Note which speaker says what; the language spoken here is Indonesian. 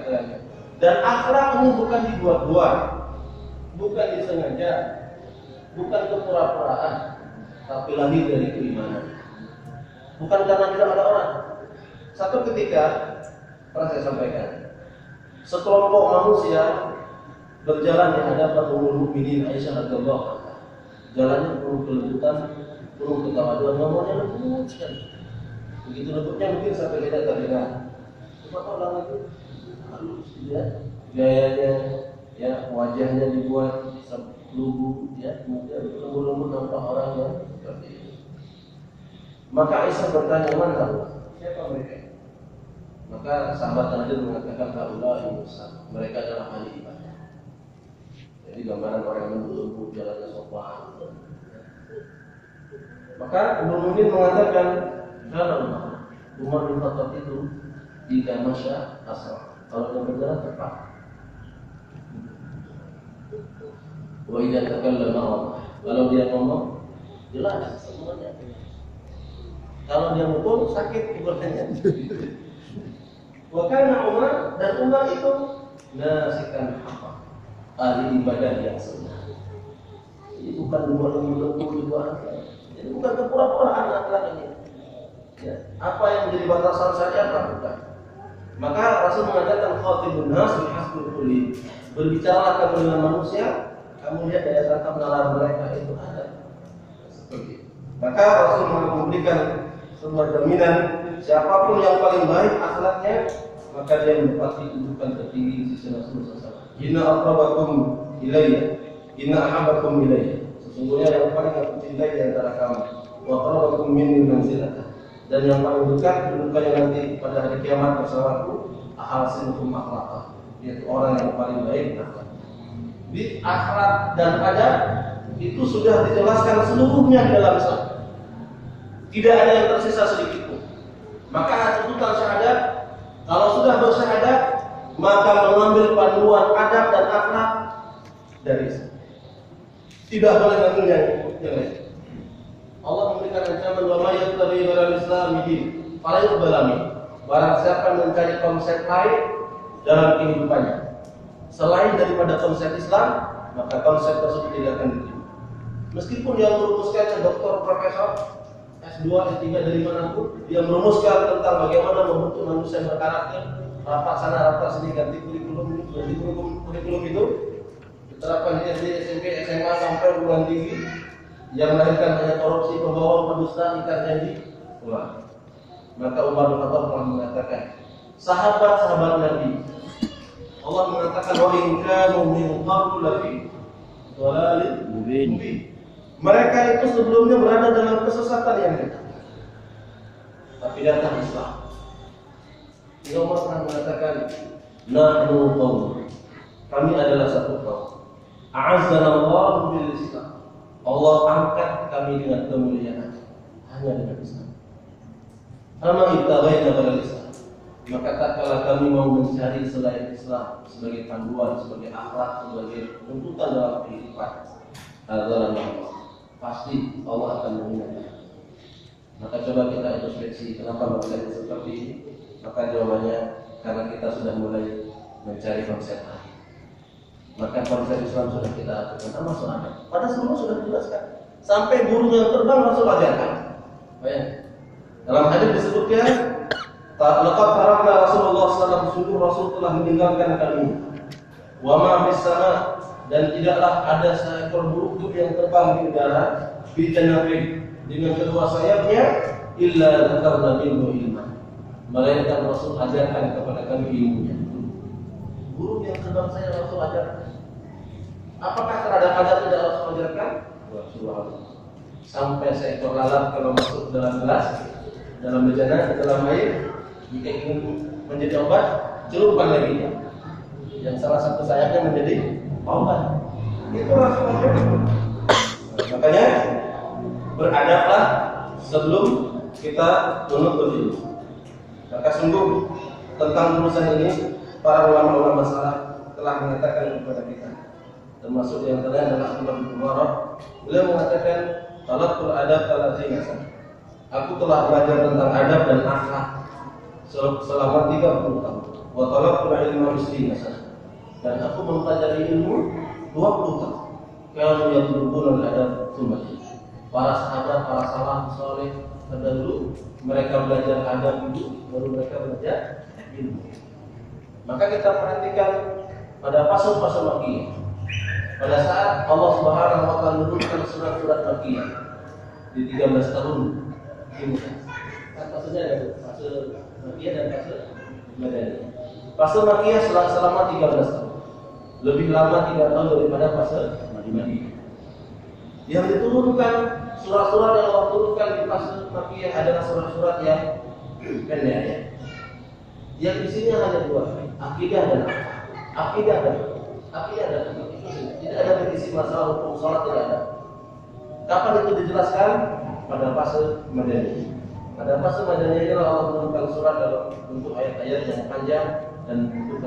Speaker 1: dikatakan. Dan akhlak ini bukan dibuat-buat, bukan disengaja, bukan kepura-puraan, tapi lahir dari keimanan. Bukan karena tidak ada orang. Satu ketika pernah saya sampaikan, sekelompok manusia berjalan di hadapan Ummul Mukminin Aisyah radhiyallahu anha. Jalannya penuh kelembutan, penuh ketawaduan, ngomongnya lembut sekali. Begitu lembutnya mungkin sampai tidak terdengar. Cuma orang itu halus, ya, gayanya, ya, wajahnya dibuat lugu, ya, kemudian lembut-lembut nampak orang yang seperti itu. Maka Aisyah bertanya, mana Allah? Siapa mereka? Maka sahabat Nabi mengatakan, Allah mereka adalah ahli ibadah. Jadi gambaran orang yang lembut, jalannya sopan. Maka Mukmin mengatakan, kalau Umar bin Khattab itu jika masya asal, kalau dia berjalan cepat. Wa idza takallama Allah, kalau dia ngomong jelas semuanya. Kalau dia mukul sakit ibadahnya. Wa kana Umar, dan Umar itu nasikan apa? Ahli ibadah yang sebenar. Jadi bukan lembut-lembut apa. Jadi bukan kepura-puraan akhlak ini. Ya, apa yang menjadi batasan syariat lakukan. Maka Rasul mengatakan khatibun nas bihasbil quli. Berbicaralah kamu dengan manusia, kamu lihat daya tangkap nalar mereka itu ada. Seperti itu. Maka Rasul memberikan sebuah jaminan, siapapun yang paling baik akhlaknya, maka dia menempati kedudukan tertinggi di sisi Rasulullah SAW. Inna aqrabakum ilayya, inna ahabbakum ilayya. Sesungguhnya yang paling aku cintai di antara kamu, wa aqrabakum minni manzilatan. Dan yang paling dekat kedudukannya nanti pada hari kiamat bersamaku, ahasinukum akhlaqah, yaitu orang yang paling baik akhlak. Di akhlak dan adab itu sudah dijelaskan seluruhnya di dalam Islam. Tidak ada yang tersisa sedikit pun. Maka tuntutan syahadat, kalau sudah bersyahadat, maka mengambil panduan adab dan akhlak dari Islam. Tidak boleh mengambil yang lain. Allah memberikan ancaman wa may yattabi gharal islamihi fala yuqbalami. Barang siapa mencari konsep lain dalam kehidupannya selain daripada konsep Islam, maka konsep tersebut tidak akan diterima. Meskipun dia merumuskannya doktor, profesor, S2, S3 dari manapun, dia merumuskan tentang bagaimana membentuk manusia yang berkarakter, rapat sana, rapat sini, ganti kurikulum itu, diterapkan di SD, SMP, SMA sampai perguruan tinggi, yang melahirkan hanya korupsi, pembohong, pendusta, ingkar janji, pulang. Maka Umar bin Khattab telah mengatakan, sahabat-sahabat Nabi, Allah mengatakan wa in kanu min qablu lafi dhalalin mubin. Mereka itu sebelumnya berada dalam kesesatan yang nyata. Tapi datang Islam. Umar pernah mengatakan, nahnu qaum. Kami adalah satu kaum. A'azzana Allah bil Islam. Allah angkat kami dengan kemuliaan hanya dengan Islam. Ama ittaghaina ghairal Islam. Maka tak kala kami mau mencari selain Islam sebagai panduan, sebagai akhlak, sebagai tuntutan dalam kehidupan, adalah Allah. Pasti Allah akan menghina. Maka coba kita introspeksi, kenapa menjadi seperti ini? Maka jawabannya karena kita sudah mulai mencari konsep lain. Maka konsep Islam sudah kita aturkan, masuk akal. Pada semua sudah dijelaskan. Sampai burung yang terbang Rasul ajarkan. Bayangkan. Dalam hadis disebutkan, laqad tarakna Rasulullah sallallahu alaihi wasallam, Rasul telah meninggalkan kami. Wa ma fis sama, dan tidaklah ada seekor burung yang terbang di udara bi janabi dengan kedua sayapnya illa dzakarna minhu ilman. Melainkan Rasul ajarkan kepada kami ilmunya. Burung yang terbang saya Rasul ajarkan. Apakah terhadap adab tidak Rasul ajarkan? Subhanallah. Sampai seekor lalat kalau masuk dalam gelas, dalam bejana, dalam air, jika ingin menjadi obat, celupkan lagi ya. Yang salah satu sayapnya menjadi obat. Itu Rasul ajarkan. Makanya beradablah sebelum kita menuntut ilmu. Maka sungguh tentang urusan ini para ulama-ulama salaf telah mengatakan kepada kita. Termasuk yang terakhir adalah Abdullah bin Mubarak. Beliau mengatakan, "Talaqul adab talazinatan." Aku telah belajar tentang adab dan akhlak selama 30 tahun. wa talaqul ilma misli sana. Dan aku mempelajari ilmu 20 tahun. Kalau yang berhubungan ada sunnah. Para sahabat, para salaf saleh terdahulu mereka belajar adab dulu, baru mereka belajar ilmu. Maka kita perhatikan pada fase-fase Makkiyah. Pada saat Allah Subhanahu wa taala menurunkan surat-surat Makkiyah di 13 tahun ini. Kan fasenya ada fase Makkiyah dan fase Madaniyah. Fase Makkiyah selama 13 tahun. Lebih lama 3 tahun daripada fase Madaniyah. Yang diturunkan surat-surat yang Allah turunkan di fase Makkiyah adalah surat-surat yang pendek ya. Yang isinya hanya 2, akidah dan akidah dan tidak ada berisi masalah hukum salat, tidak ada. Kapan itu dijelaskan? Pada fase Madaniyah. Pada fase Madaniyah Allah menurunkan surat dalam bentuk ayat-ayat yang panjang dan bentuk